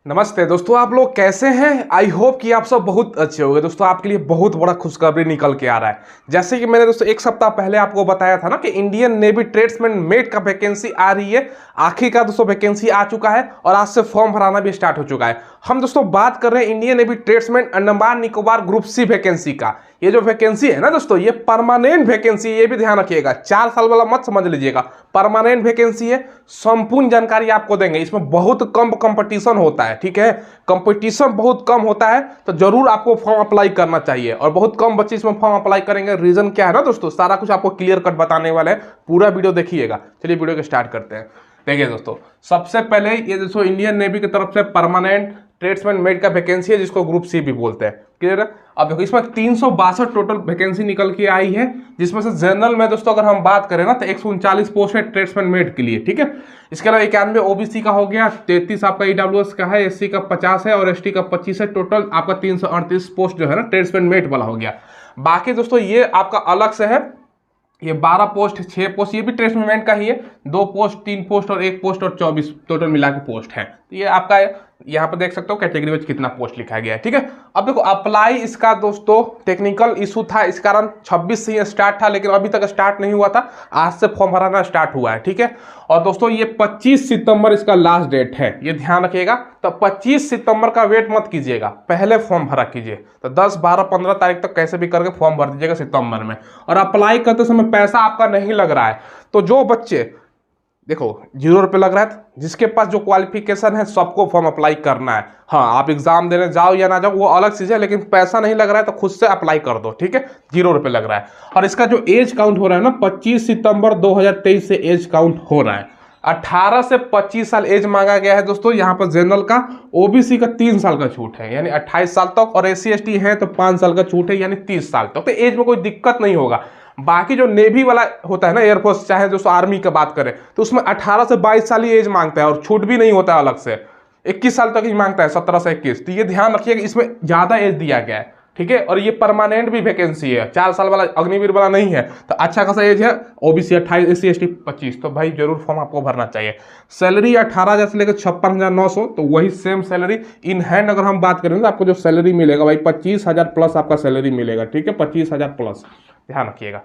नमस्ते दोस्तों, आप लोग कैसे हैं। आई होप कि आप सब बहुत अच्छे होंगे। दोस्तों आपके लिए बहुत बड़ा खुशखबरी निकल के आ रहा है। जैसे कि मैंने दोस्तों एक सप्ताह पहले आपको बताया था ना कि इंडियन नेवी ट्रेड्समैन मेट का वैकेंसी आ रही है। आखिरकार दोस्तों वैकेंसी आ चुका है और आज से फॉर्म भराना भी स्टार्ट हो चुका है। हम दोस्तों बात कर रहे हैं Indian navy tradesman Andaman Nicobar group C vacancy का। ये जो वैकेंसी है ना दोस्तों, ये परमानेंट वैकेंसी, ये भी ध्यान रखिएगा। 4 साल वाला मत समझ लीजिएगा, परमानेंट वैकेंसी है। संपूर्ण जानकारी आपको देंगे। इसमें बहुत कम कंपटीशन होता है, ठीक है। कंपटीशन बहुत कम होता है तो जरूर आपको फॉर्म अप्लाई करना चाहिए और बहुत कम बच्चे इसमें फॉर्म अप्लाई करेंगे। रीजन क्या है ना दोस्तों, सारा कुछ आपको क्लियर कट बताने वाले हैं। पूरा वीडियो देखिएगा। चलिए वीडियो को स्टार्ट करते हैं। देखिए दोस्तों, सबसे पहले ये दोस्तों इंडियन नेवी की तरफ से परमानेंट ट्रेड्समैन मेट का वैकेंसी है, जिसको ग्रुप सी भी बोलते हैं। क्लियर है। अब देखो इसमें 362 टोटल वैकेंसी निकल के आई है, जिसमें से जनरल में दोस्तों अगर हम बात करें ना तो 139 पोस्ट है ट्रेड्समैन मेट के लिए, ठीक है। इसके अलावा 91 ओबीसी का हो गया, 33 आपका ईडब्ल्यूएस का है, एससी का 50 है और एसटी का 25 है। टोटल आपका 338 पोस्ट जो है ना ट्रेड्समैन मेट वाला हो गया। बाकी दोस्तों ये आपका अलग से है। ये 12 पोस्ट 6 पोस्ट ये भी ट्रेड्समैन का ही है। 2 पोस्ट 3 पोस्ट और 1 पोस्ट और 24 टोटल मिला के पोस्ट है। तो ये आपका यहाँ पर देख सकते हो कैटेगरी में कितना पोस्ट लिखा गया है, ठीक है। अब देखो अप्लाई इसका दोस्तों टेक्निकल इशू था, इस कारण 26 से ये स्टार्ट था, लेकिन अभी तक स्टार्ट नहीं हुआ था। आज से फॉर्म भराना स्टार्ट हुआ है, ठीक है। और दोस्तों ये 25 सितंबर इसका लास्ट डेट है, ये ध्यान रखिएगा। तो 25 सितंबर का वेट मत कीजिएगा, पहले फॉर्म भरा कीजिए। तो 10, 12, 15 तारीख तक कैसे भी करके फॉर्म भर दीजिएगा सितंबर में। और अप्लाई करते समय पैसा आपका नहीं लग रहा है तो जो बच्चे देखो 0 रुपये लग रहा है, जिसके पास जो क्वालिफिकेशन है सबको फॉर्म अप्लाई करना है। हाँ, आप एग्जाम देने जाओ या ना जाओ वो अलग चीज है, लेकिन पैसा नहीं लग रहा है तो खुद से अप्लाई कर दो, ठीक है। 0 रुपये लग रहा है। और इसका जो एज काउंट हो रहा है ना, 25 सितंबर 2023 से एज काउंट हो रहा है। 18 से 25 साल एज मांगा गया है दोस्तों। यहाँ पर जनरल का, ओबीसी का 3 साल का छूट है यानी 28 साल तक, और एससी एसटी है तो 5 साल का छूट है यानी 30 साल तक। तो एज में कोई दिक्कत नहीं होगा। बाकी जो नेवी वाला होता है ना, एयरफोर्स चाहे दोस्तों आर्मी की बात करें तो उसमें 18 से 22 साल ही एज मांगता है और छूट भी नहीं होता है अलग से। 21 साल तक ही मांगता है, 17 से 21। तो ये ध्यान रखिएगा, इसमें ज्यादा एज दिया गया है, ठीक है। और ये परमानेंट भी वैकेंसी है, 4 साल वाला अग्निवीर वाला नहीं है। तो अच्छा खासा एज है। OBC 28, SC ST 25। तो भाई जरूर फॉर्म आपको भरना चाहिए। सैलरी 18,000 से लेकर 56,900, तो वही सेम सैलरी इन हैंड अगर हम बात करें तो आपको जो सैलरी मिलेगा भाई 25,000 प्लस आपका सैलरी मिलेगा, ठीक है। 25,000 प्लस, ध्यान रखिएगा।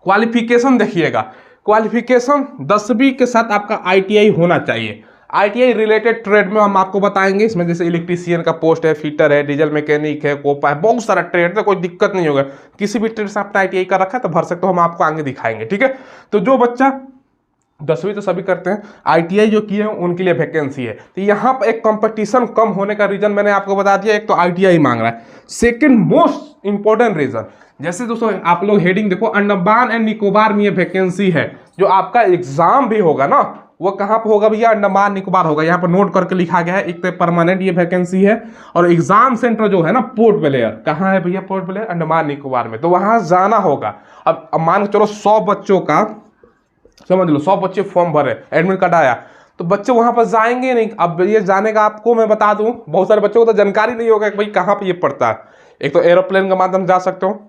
क्वालिफिकेशन देखिएगा, क्वालिफिकेशन 10वीं के साथ आपका आईटीआई होना चाहिए। आईटीआई रिलेटेड ट्रेड में हम आपको बताएंगे। इसमें जैसे इलेक्ट्रीशियन का पोस्ट है, फिटर है, डीजल मैकेनिक है, कोपा है, बहुत सारा ट्रेड है। कोई दिक्कत नहीं होगा, किसी भी ट्रेड से आपने आईटीआई का रखा है तो भर सकते हो, हम आपको आगे दिखाएंगे, ठीक है। तो जो बच्चा 10वीं तो सभी करते हैं, आईटीआई जो किए हैं उनके लिए वैकेंसी है। तो यहाँ पर एक कंपटीशन कम होने का रीजन मैंने आपको बता दिया। एक तो आईटीआई मांग रहा है। सेकंड मोस्ट इंपॉर्टेंट रीजन, जैसे दोस्तों आप लोग हेडिंग देखो, अंडमान एंड निकोबार में ये वैकेंसी है। जो आपका एग्जाम भी होगा ना वो कहाँ पर होगा भैया, अंडमान निकोबार होगा। यहाँ पर नोट करके लिखा गया है। एक तो परमानेंट ये वैकेंसी है और एग्जाम सेंटर जो है ना पोर्ट ब्लेयर, कहाँ है भैया पोर्ट ब्लेयर, अंडमान निकोबार में। तो वहां जाना होगा। अब मान के चलो 100 बच्चों का, समझ लो 100 बच्चे फॉर्म भरे, एडमिट कार्ड आया, तो बच्चे वहां पर जाएंगे नहीं। अब ये जाने का आपको मैं बता दूं, बहुत सारे बच्चों को तो जानकारी नहीं होगा कि भाई कहाँ पे ये पड़ता है। एक तो एरोप्लेन के माध्यम जा सकते हो,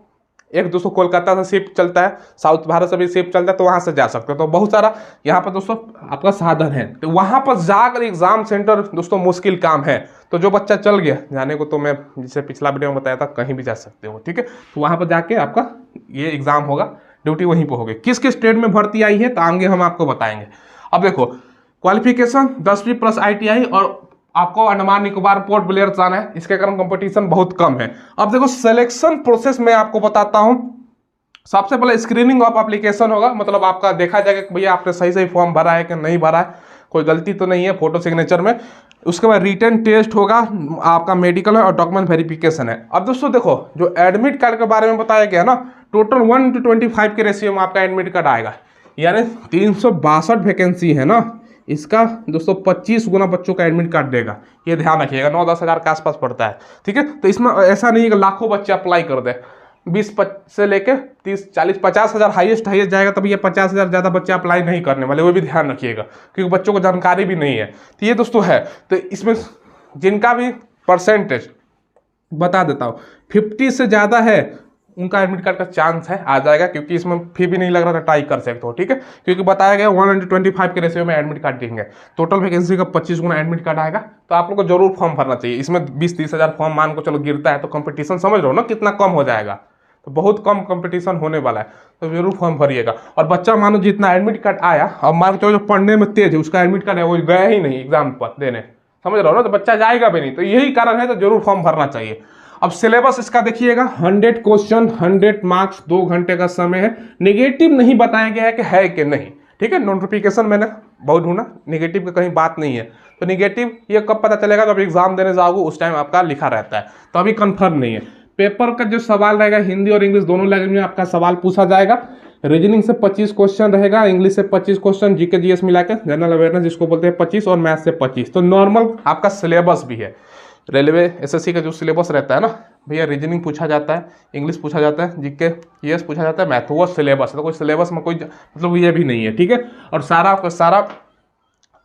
एक दोस्तों कोलकाता से शिप चलता है, साउथ भारत से भी शिप चलता है, तो वहां से जा सकते हो। तो बहुत सारा यहाँ पर दोस्तों आपका साधन है। तो वहां पर जाकर एग्जाम सेंटर दोस्तों मुश्किल काम है। तो जो बच्चा चल गया जाने को, तो मैं जिसे पिछला वीडियो में बताया था कहीं भी जा सकते हो, ठीक है। तो वहां पर जाके आपका ये एग्जाम होगा, ड्यूटी वहीं पर होगी। किस किस ट्रेड में भर्ती आई है तो आगे हम आपको बताएंगे। अब देखो क्वालिफिकेशन 10वीं प्लस आईटीआई, और आपको अंडमान निकोबार पोर्ट ब्लेयर जाना है। इसके कारण कंपटीशन बहुत कम है। अब देखो सिलेक्शन प्रोसेस में आपको बताता हूं। सबसे पहले स्क्रीनिंग ऑफ एप्लीकेशन होगा, मतलब आपका देखा जाएगा कि भैया आपने सही फॉर्म भरा है कि नहीं भरा है, कोई गलती तो नहीं है फोटो सिग्नेचर में। उसके बाद रिटन टेस्ट होगा, आपका मेडिकल है और डॉक्यूमेंट वेरिफिकेशन है। अब दोस्तों देखो जो एडमिट कार्ड के बारे में बताया गया ना, टोटल 1:25 के रेशियो में आपका एडमिट कार्ड आएगा। यानी 362 वैकेंसी है ना, इसका दोस्तों 25 गुना बच्चों का एडमिट कार्ड देगा। ये ध्यान रखिएगा, 9-10 हज़ार के आसपास पड़ता है, ठीक है। तो इसमें ऐसा नहीं है कि लाखों बच्चे अप्लाई कर दे। 20 से लेके 30, 40, 50 हज़ार हाईएस्ट जाएगा, तभी ये 50 हज़ार ज़्यादा बच्चे अप्लाई नहीं करने वाले, वो भी ध्यान रखिएगा, क्योंकि बच्चों को जानकारी भी नहीं है। तो ये दोस्तों है। तो इसमें जिनका भी परसेंटेज बता देता हूँ, 50 से ज़्यादा है उनका एडमिट कार्ड का चांस है आ जाएगा, क्योंकि इसमें फी भी नहीं लग रहा था, ट्राई कर सकते हो, ठीक है। क्योंकि बताया गया 1:25 के रेशियो में एडमिट कार्ड देंगे, टोटल वैकेंसी का 25 गुना एडमिट कार्ड आएगा। तो आप लोग को जरूर फॉर्म भरना चाहिए। इसमें 20-30 हज़ार फॉर्म मान को चलो गिरता है, तो कंपटीशन समझ रहे हो ना कितना कम हो जाएगा, तो बहुत कम कंपटीशन होने वाला है, तो जरूर फॉर्म भरिएगा। और बच्चा मानो जितना एडमिट कार्ड आया, अब मान के जो पढ़ने में तेज है उसका एडमिट कार्ड है वो गया ही नहीं एग्जाम पर देने, समझ रहे हो ना, तो बच्चा जाएगा भी नहीं। तो यही कारण है, तो जरूर फॉर्म भरना चाहिए। अब सिलेबस इसका देखिएगा, 100 क्वेश्चन, 100 मार्क्स, 2 घंटे का समय है। नेगेटिव नहीं बताया गया है कि नहीं, ठीक है। नोटिफिकेशन मैंने बहुत ढूंढा, नेगेटिव की कहीं बात नहीं है। तो नेगेटिव ये कब पता चलेगा, जब एग्जाम देने जाओगे उस टाइम आपका लिखा रहता है, तो अभी कंफर्म नहीं है। पेपर का जो सवाल रहेगा, हिंदी और इंग्लिश दोनों लैंग्वेज में आपका सवाल पूछा जाएगा। रीजनिंग से 25 क्वेश्चन रहेगा, इंग्लिश से 25 क्वेश्चन, जीके जीएस मिला के जनरल अवेयरनेस जिसको बोलते हैं 25, और मैथ से 25। तो नॉर्मल आपका सिलेबस भी है। रेलवे एसएससी का जो सिलेबस रहता है ना भैया, रीजनिंग पूछा जाता है, इंग्लिश पूछा जाता है, जीके जीएस पूछा जाता है, मैथ, वो सिलेबस है। तो कोई सिलेबस में कोई मतलब ये भी नहीं है, ठीक है। और सारा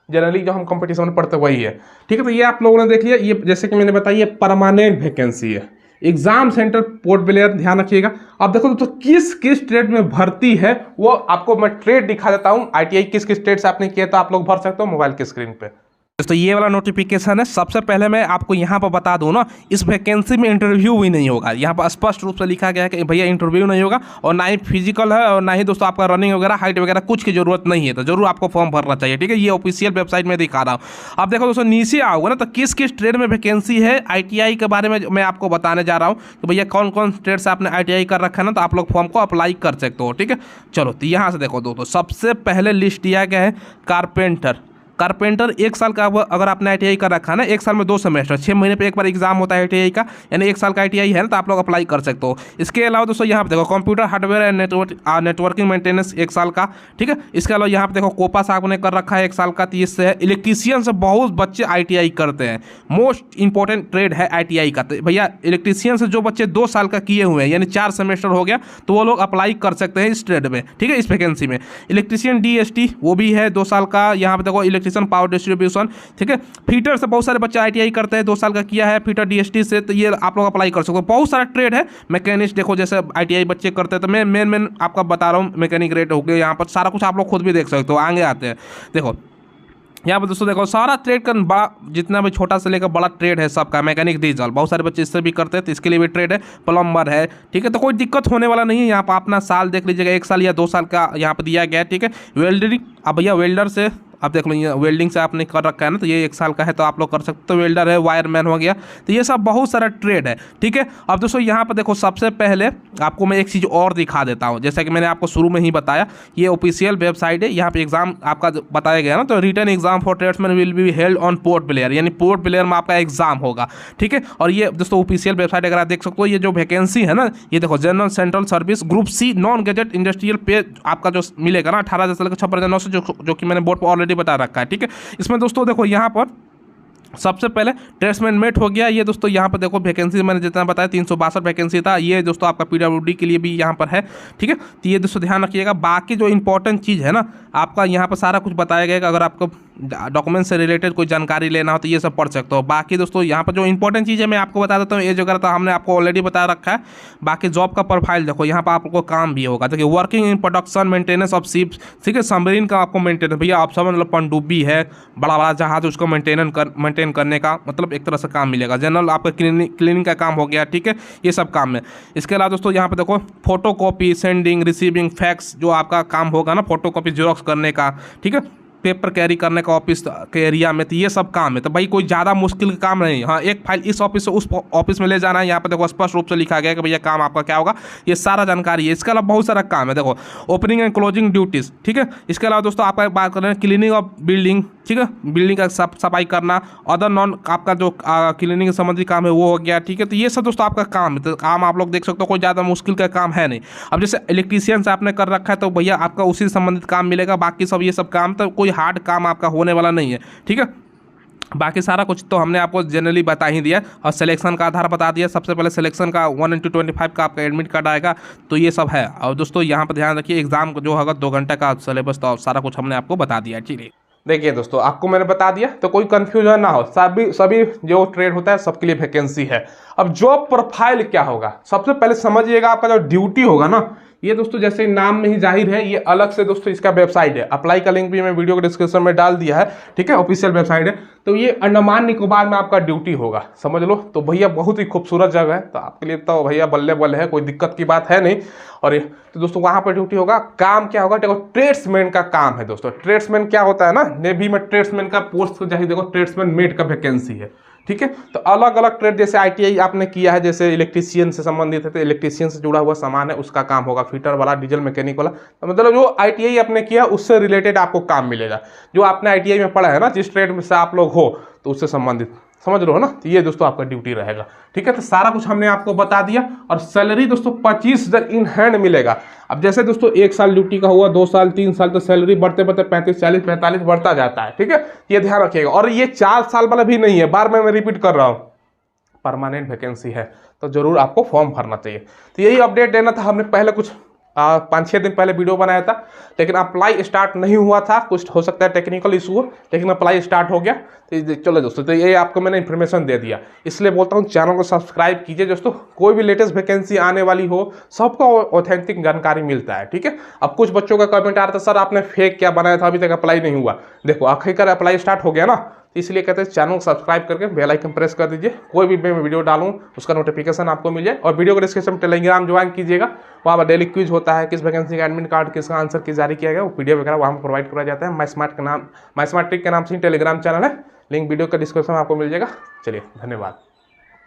जनरली जो हम कंपटीशन में पढ़ते वही है, ठीक है। तो ये आप लोगों ने देख लिया। ये जैसे कि मैंने बताया, ये परमानेंट वैकेंसी है। एग्जाम सेंटर पोर्ट ब्लेयर, ध्यान रखिएगा। अब देखो दोस्तों, किस किस ट्रेड में भर्ती है वो आपको मैं ट्रेड दिखा देता हूँ। आईटीआई किस किस ट्रेड से आपने किया तो आप लोग भर सकते हो मोबाइल की स्क्रीन पे। दोस्तों ये वाला नोटिफिकेशन है। सबसे पहले मैं आपको यहाँ पर बता दूँ ना, इस वैकेंसी में इंटरव्यू भी नहीं होगा। यहाँ पर स्पष्ट रूप से लिखा गया है कि भैया इंटरव्यू नहीं होगा, और ना ही फिजिकल है, और ना ही दोस्तों आपका रनिंग वगैरह, हाइट वगैरह कुछ की जरूरत नहीं है। तो जरूर आपको फॉर्म भरना चाहिए, ठीक है। ये ऑफिशियल वेबसाइट में दिखा रहा हूँ। अब देखो दोस्तों, नीचे आओगे ना, तो किस किस ट्रेड में वैकेंसी है आईटीआई के बारे में मैं आपको बताने जा रहा हूँ कि भैया कौन कौन ट्रेड से आपने आईटीआई कर रखा है ना, तो आप लोग फॉर्म को अप्लाई कर सकते हो, ठीक है। चलो तो यहाँ से देखो दोस्तों, सबसे पहले लिस्ट दिया गया है कारपेंटर 1 साल का। अगर आपने आईटीआई कर रखा है ना, 1 साल में 2 सेमेस्टर, 6 महीने पे एक बार एग्जाम होता है आईटीआई का, यानी 1 साल का आईटीआई है ना, तो आप लोग अप्लाई कर सकते हो। इसके अलावा दोस्तों यहाँ पे देखो, computer hardware and networking maintenance 1 साल का, ठीक है। इसके अलावा यहाँ पे देखो, कोपा साहब ने कर रखा है 1 साल का, 30 से है। इलेक्ट्रीशियन से बहुत बच्चे आईटीआई करते हैं, मोस्ट इंपॉर्टेंट ट्रेड है आईटीआई का। तो भैया इलेक्ट्रीशियन से जो बच्चे 2 साल का किए हुए हैं, यानी 4 सेमेस्टर हो गया, तो वो लोग अप्लाई कर सकते हैं इस ट्रेड में, ठीक है, इस वैकेंसी में। इलेक्ट्रीशियन डीएसटी वो भी है 2 साल का। यहाँ पे देखो, इलेक्ट्रीशियन पावर डिस्ट्रीब्यूशन, ठीक है। फीटर से बहुत सारे बच्चे आईटीआई करते हैं, 2 साल का किया है फीटर डीएसटी से, तो ये आप लोग अप्लाई कर सकते हो। बहुत सारा ट्रेड है। मैकेनिस्ट देखो, जैसे आईटीआई बच्चे करते हैं, तो मैं मेन आपका बता रहा हूँ। मैकेनिक रेट हो गया, यहाँ पर सारा कुछ आप लोग खुद भी देख सकते हो, आगे आते हैं। देखो यहाँ पर दोस्तों, देखो सारा ट्रेड का बड़ा, जितना भी छोटा से लेकर बड़ा ट्रेड है सबका। मैकेनिक डीजल बहुत सारे बच्चे इससे भी करते हैं, तो इसके लिए भी ट्रेड है। प्लम्बर है, ठीक है। तो कोई दिक्कत होने वाला नहीं है। यहाँ पर अपना साल देख लीजिएगा, 1 साल या 2 साल का यहाँ पर दिया गया है, ठीक है। वेल्डरिंग, अब भैया वेल्डर से आप देख लो, ये वेल्डिंग से आपने कर रखा है ना, तो ये 1 साल का है, तो आप लोग कर सकते हो। तो वेल्डर है, वायरमैन हो गया, तो ये सब बहुत सारा ट्रेड है, ठीक है। अब दोस्तों यहाँ पर देखो, सबसे पहले आपको मैं एक चीज़ और दिखा देता हूँ। जैसा कि मैंने आपको शुरू में ही बताया, ये ऑफिशियल वेबसाइट है। यहाँ पे एग्जाम आपका बताया गया ना, तो written exam for tradesman will be held on Port Blair, यानी पोर्ट ब्लेयर में आपका एग्जाम होगा, ठीक है। और ये दोस्तों ऑफिशियल वेबसाइट अगर आप देख सकते हो, ये जो वैकेंसी है ना, ये देखो, general central service group C non gazetted industrial पे आपका जो मिलेगा ना, 18,000 से लेकर 56,900, जो कि मैंने बोर्ड पर ऑलरेडी बता रखा है, ठीक है। इसमें दोस्तों देखो, यहाँ पर सबसे पहले ट्रेड्समैन मेट हो गया। ये दोस्तों यहाँ पर देखो, वैकेंसी मैंने जितना बताया 362 वैकेंसी था। ये दोस्तों आपका पीडब्ल्यूडी के लिए भी यहाँ पर है, ठीक है। तो ये दोस्तों ध्यान रखिएगा। बाकी जो इंपॉर्टेंट चीज़ है ना, आपका यहाँ पर सारा कुछ बताया गया कि अगर आपको डॉक्यूमेंट से रिलेटेड कोई जानकारी लेना हो तो ये सब पढ़ सकते हो। बाकी दोस्तों यहाँ पर जो इंपॉर्टेंट चीज़ है मैं आपको बता देता हूँ। एज वगैरह तो हमने आपको ऑलरेडी बता रखा है। बाकी जॉब का प्रोफाइल देखो, यहाँ पर आपको काम भी होगा। देखिए, working in production maintenance of ships, ठीक है। सबमरीन का आपको मेंटेनेंस, भैया आप समझ लो, पनडुब्बी है, बड़ा बड़ा जहाज, उसको मेंटेन करने का मतलब एक तरह से काम मिलेगा। जनरल आपका क्लीनिंग का काम हो गया, ठीक है। ये सब काम है। इसके अलावा दोस्तों यहाँ पे देखो, photo copy, sending, receiving, fax, जो आपका काम होगा ना, फोटो कॉपी जेरोक्स करने का, ठीक है, पेपर कैरी करने का ऑफिस के एरिया में, तो ये सब काम है। तो भाई कोई ज़्यादा मुश्किल काम नहीं। हाँ, एक फाइल इस ऑफिस से उस ऑफिस में ले जाना है। यहाँ पे देखो स्पष्ट रूप से लिखा गया है कि भैया काम आपका क्या होगा, ये सारा जानकारी है। इसके अलावा बहुत सारा काम है। देखो, ओपनिंग एंड क्लोजिंग ड्यूटीज़, ठीक है। इसके अलावा दोस्तों आपका बात कर रहे हैं क्लीनिंग ऑफ बिल्डिंग, ठीक है, बिल्डिंग का सफाई करना। अदर नॉन आपका जो क्लीनिंग से संबंधित काम है वो हो गया, ठीक है। तो ये सब दोस्तों आपका काम है। तो काम आप लोग देख सकते हो, कोई ज़्यादा मुश्किल का काम है नहीं। अब जैसे इलेक्ट्रीशियन से आपने कर रखा है, तो भैया आपका उसी से संबंधित काम मिलेगा। बाकी सब ये सब काम तो कोई हार्ड काम आपका होने वाला नहीं है, ठीक है। बाकी सारा कुछ तो हमने आपको जनरली बता ही दिया, और सिलेक्शन का आधार बता दिया। सबसे पहले सिलेक्शन का 1:25 का आपका एडमिट कार्ड आएगा, तो ये सब है। और दोस्तों यहाँ पर ध्यान रखिए, एग्जाम जो होगा 2 घंटे का सिलेबस, तो सारा कुछ हमने आपको बता दिया, ठीक है। देखिए दोस्तों, आपको मैंने बता दिया तो कोई कंफ्यूजन ना हो, सभी सभी जो ट्रेड होता है सबके लिए वैकेंसी है। अब जॉब प्रोफाइल क्या होगा, सबसे पहले समझिएगा आपका जो ड्यूटी होगा ना, ये दोस्तों जैसे नाम में ही जाहिर है, ये अलग से दोस्तों इसका वेबसाइट है, अप्लाई का लिंक भी मैं वीडियो के डिस्क्रिप्शन में डाल दिया है, ठीक है, ऑफिशियल वेबसाइट है। तो ये अंडमान निकोबार में आपका ड्यूटी होगा, समझ लो। तो भैया बहुत ही खूबसूरत जगह है, तो आपके लिए तो भैया बल्ले बल्ले है, कोई दिक्कत की बात है नहीं। और तो दोस्तों वहाँ पर ड्यूटी होगा। काम क्या होगा, देखो ट्रेड्समैन का काम है दोस्तों। ट्रेड्समैन क्या होता है ना, नेवी में ट्रेड्समैन का पोस्ट चाहिए, देखो ट्रेड्समैन मेट का वैकेंसी है, ठीक है। तो अलग अलग ट्रेड, जैसे ITI आपने किया है, जैसे इलेक्ट्रीशियन से संबंधित है तो इलेक्ट्रीशियन से जुड़ा हुआ सामान है उसका काम होगा, फिटर वाला, डीजल मैकेनिक वाला, तो मतलब जो ITI आपने किया उससे रिलेटेड आपको काम मिलेगा। जो आपने ITI में पढ़ा है ना, जिस ट्रेड में से आप लोग हो तो उससे संबंधित, समझ लो ना। तो ये दोस्तों आपका ड्यूटी रहेगा, ठीक है। तो सारा कुछ हमने आपको बता दिया। और सैलरी दोस्तों 25,000 इन हैंड मिलेगा। अब जैसे दोस्तों 1 साल ड्यूटी का हुआ, 2 साल, 3 साल, तो सैलरी बढ़ते बढ़ते 35, 40, 45 बढ़ता जाता है, ठीक है। ये ध्यान रखिएगा। और ये 4 साल वाला भी नहीं है, बार बार मैं रिपीट कर रहा हूँ, परमानेंट वैकेंसी है, तो जरूर आपको फॉर्म भरना चाहिए। तो यही अपडेट देना था। हमने पहले कुछ 5-6 दिन पहले वीडियो बनाया था, लेकिन अप्लाई स्टार्ट नहीं हुआ था, कुछ हो सकता है टेक्निकल इशू हो, लेकिन अप्लाई स्टार्ट हो गया। तो चलो दोस्तों, तो ये आपको मैंने इन्फॉर्मेशन दे दिया, इसलिए बोलता हूँ चैनल को सब्सक्राइब कीजिए दोस्तों। कोई भी लेटेस्ट वैकेंसी आने वाली हो, सबको ऑथेंटिक जानकारी मिलता है, ठीक है। अब कुछ बच्चों का कमेंट आ रहा था, सर आपने फेक क्या बनाया था, अभी तक अप्लाई नहीं हुआ। देखो आखिरकार अप्लाई स्टार्ट हो गया ना, इसलिए कहते हैं चैनल को सब्सक्राइब करके बेल आइकन प्रेस कर दीजिए, कोई भी मैं वीडियो डालूं उसका नोटिफिकेशन आपको मिल जाए। और वीडियो के डिस्क्रिप्शन में टेलीग्राम ज्वाइन कीजिएगा, वहाँ पर डेली क्विज होता है, किस वैकेंसी का एडमिट कार्ड, किसका आंसर किस जारी किया गया, वो PDF वगैरह वहाँ पर प्रोवाइड कराया जाता है। माई स्मार्ट ट्रिक के नाम से ही टेलीग्राम चैनल है, लिंक वीडियो का डिस्क्रिप्शन में आपको मिल जाएगा। चलिए धन्यवाद।